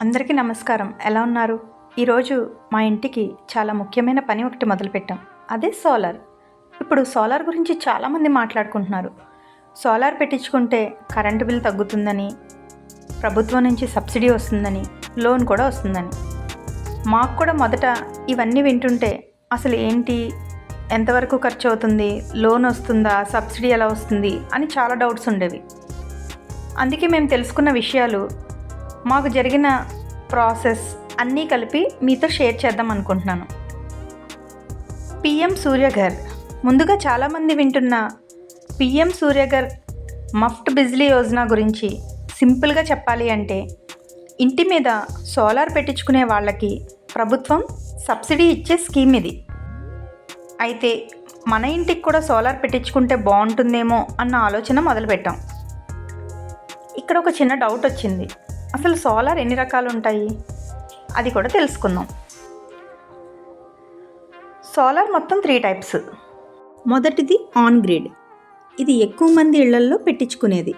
అందరికీ నమస్కారం. ఎలా ఉన్నారు? ఈరోజు మా ఇంటికి చాలా ముఖ్యమైన పని ఒకటి మొదలుపెట్టాం. అదే సోలార్. ఇప్పుడు సోలార్ గురించి చాలామంది మాట్లాడుకుంటున్నారు. సోలార్ పెట్టించుకుంటే కరెంటు బిల్ తగ్గుతుందని, ప్రభుత్వం నుంచి సబ్సిడీ వస్తుందని, లోన్ కూడా వస్తుందని. మాకు కూడా మొదట ఇవన్నీ వింటుంటే అసలు ఏంటి, ఎంతవరకు ఖర్చు అవుతుంది, లోన్ వస్తుందా, సబ్సిడీ ఎలా వస్తుంది అని చాలా డౌట్స్ ఉండేవి. అందుకే మేము తెలుసుకున్న విషయాలు, మాకు జరిగిన ప్రాసెస్ అన్నీ కలిపి మీతో షేర్ చేద్దాం అనుకుంటున్నాను. పిఎం సూర్యఘర్. ముందుగా చాలామంది వింటున్న పిఎం సూర్యఘర్ మఫ్ట్ బిజ్లీ యోజన గురించి సింపుల్గా చెప్పాలి అంటే, ఇంటి మీద సోలార్ పెట్టించుకునే వాళ్ళకి ప్రభుత్వం సబ్సిడీ ఇచ్చే స్కీమ్ ఇది. అయితే మన ఇంటికి కూడా సోలార్ పెట్టించుకుంటే బాగుంటుందేమో అన్న ఆలోచన మొదలుపెట్టాం. ఇక్కడ ఒక చిన్న డౌట్ వచ్చింది. అసలు సోలార్ ఎన్ని రకాలు ఉంటాయి, అది కూడా తెలుసుకుందాం. సోలార్ మొత్తం 3 టైప్స్. మొదటిది ఆన్ గ్రిడ్. ఇది ఎక్కువ మంది ఇళ్లల్లో పెట్టించుకునేది.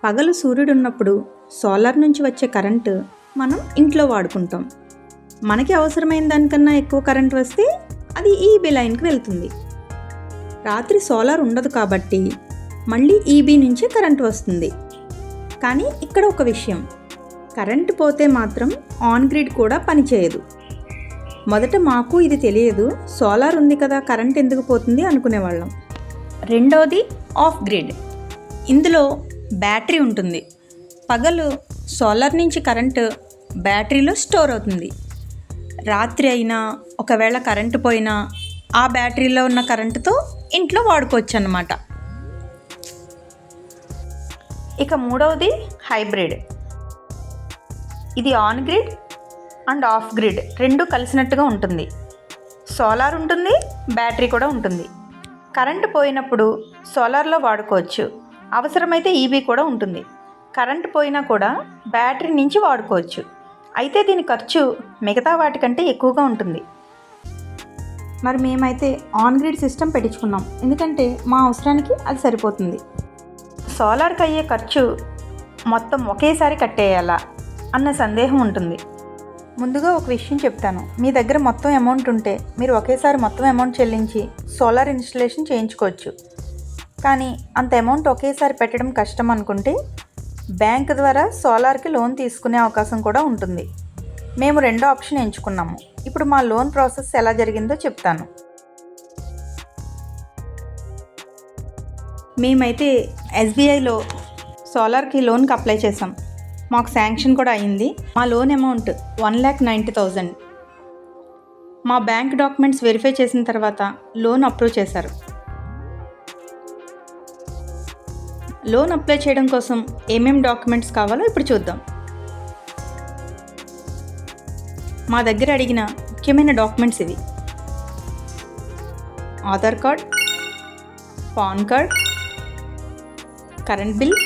పగలు సూర్యుడు ఉన్నప్పుడు సోలార్ నుంచి వచ్చే కరెంటు మనం ఇంట్లో వాడుకుంటాం. మనకి అవసరమైన దానికన్నా ఎక్కువ కరెంట్ వస్తే అది ఈబీ లైన్కి వెళ్తుంది. రాత్రి సోలార్ ఉండదు కాబట్టి మళ్ళీ ఈబీ నుంచే కరెంట్ వస్తుంది. కానీ ఇక్కడ ఒక విషయం, కరెంటు పోతే మాత్రం ఆన్ గ్రిడ్ కూడా పనిచేయదు. మొదట మాకు ఇది తెలియదు, సోలార్ ఉంది కదా కరెంట్ ఎందుకు పోతుంది అనుకునేవాళ్ళం. రెండోది ఆఫ్ గ్రిడ్. ఇందులో బ్యాటరీ ఉంటుంది. పగలు సోలార్ నుంచి కరెంటు బ్యాటరీలో స్టోర్ అవుతుంది. రాత్రి అయినా ఒకవేళ కరెంటు పోయినా ఆ బ్యాటరీలో ఉన్న కరెంటుతో ఇంట్లో వాడుకోవచ్చు అన్నమాట. ఇక మూడవది హైబ్రిడ్. ఇది on grid and off grid రెండు కలిసినట్టుగా ఉంటుంది. సోలార్ ఉంటుంది, బ్యాటరీ కూడా ఉంటుంది. కరెంటు పోయినప్పుడు సోలార్లో వాడుకోవచ్చు, అవసరమైతే ఈబీ కూడా ఉంటుంది. కరెంటు పోయినా కూడా బ్యాటరీ నుంచి వాడుకోవచ్చు. అయితే దీని ఖర్చు మిగతా వాటికంటే ఎక్కువగా ఉంటుంది. మరి మేమైతే ఆన్ గ్రిడ్ సిస్టమ్ పెట్టించుకున్నాం, ఎందుకంటే మా అవసరానికి అది సరిపోతుంది. సోలార్కి అయ్యే ఖర్చు మొత్తం ఒకేసారి కట్టేయాలా అన్న సందేహం ఉంటుంది. ముందుగా ఒక విషయం చెప్తాను. మీ దగ్గర మొత్తం అమౌంట్ ఉంటే మీరు ఒకేసారి మొత్తం అమౌంట్ చెల్లించి సోలార్ ఇన్స్టలేషన్ చేయించుకోవచ్చు. కానీ అంత అమౌంట్ ఒకేసారి పెట్టడం కష్టం అనుకుంటే బ్యాంక్ ద్వారా సోలార్కి లోన్ తీసుకునే అవకాశం కూడా ఉంటుంది. మేము రెండో ఆప్షన్ ఎంచుకున్నాము. ఇప్పుడు మా లోన్ ప్రాసెస్ ఎలా జరిగిందో చెప్తాను. మేమైతే ఎస్బీఐలో సోలార్కి లోన్కి అప్లై చేసాం. మాకు శాంక్షన్ కూడా అయింది. మా లోన్ అమౌంట్ 1,90,000. మా బ్యాంక్ డాక్యుమెంట్స్ వెరిఫై చేసిన తర్వాత లోన్ అప్రూవ్ చేశారు. లోన్ అప్లై చేయడం కోసం ఏమేం డాక్యుమెంట్స్ కావాలో ఇప్పుడు చూద్దాం. మా దగ్గర అడిగిన ముఖ్యమైన డాక్యుమెంట్స్ ఇవి: Aadhaar card, pan card, current bill,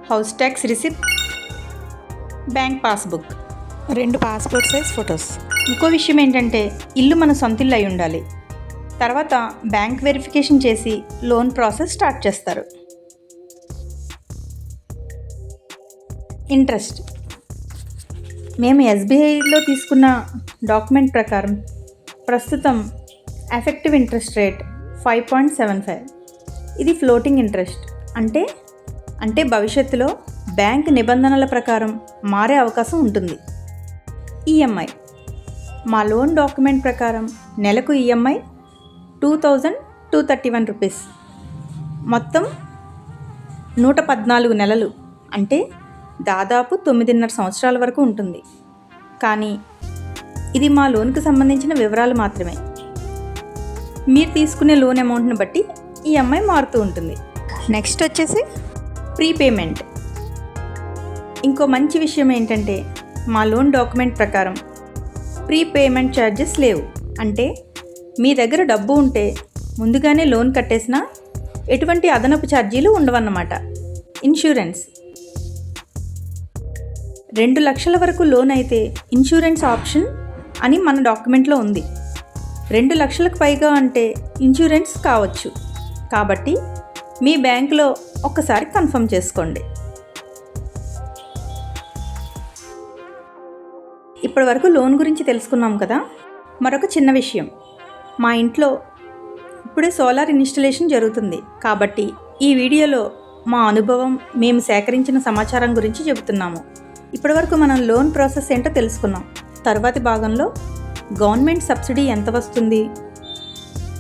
house tax receipt, bank passbook, 2 passport size photos. ఇంకో విషయం ఏంటంటే ఇల్లు మన సొంత ఇల్లు అయి ఉండాలి. తర్వాత బ్యాంక్ వెరిఫికేషన్ చేసి లోన్ ప్రాసెస్ స్టార్ట్ చేస్తారు. ఇంట్రెస్ట్. మేము ఎస్బీఐలో తీసుకున్న డాక్యుమెంట్ ప్రకారం ప్రస్తుతం ఎఫెక్టివ్ ఇంట్రెస్ట్ రేట్ 5.75. ఇది ఫ్లోటింగ్ ఇంట్రెస్ట్. అంటే భవిష్యత్తులో బ్యాంక్ నిబంధనల ప్రకారం మారే అవకాశం ఉంటుంది. ఈఎంఐ. మా లోన్ డాక్యుమెంట్ ప్రకారం నెలకు ఈఎంఐ 2,231 రూపీస్. మొత్తం 114 నెలలు, అంటే దాదాపు 9.5 సంవత్సరాల వరకు ఉంటుంది. కానీ ఇది మా లోన్కి సంబంధించిన వివరాలు మాత్రమే. మీరు తీసుకునే లోన్ అమౌంట్ని బట్టి ఈఎంఐ మారుతూ ఉంటుంది. నెక్స్ట్ వచ్చేసి ప్రీపేమెంట్. ఇంకో మంచి విషయం ఏంటంటే మా లోన్ డాక్యుమెంట్ ప్రకారం ప్రీపేమెంట్ ఛార్జెస్ లేవు. అంటే మీ దగ్గర డబ్బు ఉంటే ముందుగానే లోన్ కట్టేసినా ఎటువంటి అదనపు ఛార్జీలు ఉండవన్నమాట. ఇన్సూరెన్స్. 2 లక్షల వరకు లోన్ అయితే ఇన్సూరెన్స్ ఆప్షన్ అని మన డాక్యుమెంట్లో ఉంది. 2 లక్షలకు పైగా అంటే ఇన్సూరెన్స్ కావచ్చు. కాబట్టి మీ బ్యాంకులో ఒక్కసారి కన్ఫర్మ్ చేసుకోండి. ఇప్పటి వరకు లోన్ గురించి తెలుసుకున్నాం కదా. మరొక చిన్న విషయం, మా ఇంట్లో ఇప్పుడే సోలార్ ఇన్స్టలేషన్ జరుగుతుంది కాబట్టి ఈ వీడియోలో మా అనుభవం, మేము సేకరించిన సమాచారం గురించి చెబుతున్నాము. ఇప్పటివరకు మనం లోన్ ప్రాసెస్ ఏంటో తెలుసుకున్నాం. తర్వాతి భాగంలో గవర్నమెంట్ సబ్సిడీ ఎంత వస్తుంది,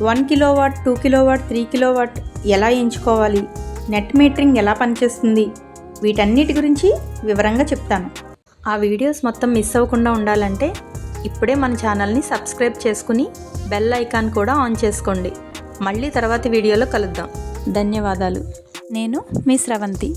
1 కిలోవాట్, 2 కిలోవాట్, 3 కిలోవాట్ ఎలా ఎంచుకోవాలి, నెట్ మీటరింగ్ ఎలా పనిచేస్తుంది, వీటన్నిటి గురించి వివరంగా చెప్తాను. ఆ వీడియోస్ మొత్తం మిస్ అవ్వకుండా ఉండాలంటే ఇప్పుడే మన ఛానల్ని సబ్స్క్రైబ్ చేసుకుని బెల్ ఐకాన్ కూడా ఆన్ చేసుకోండి. మళ్ళీ తర్వాతి వీడియోలో కలుద్దాం. ధన్యవాదాలు. నేను మీ స్రవంతి.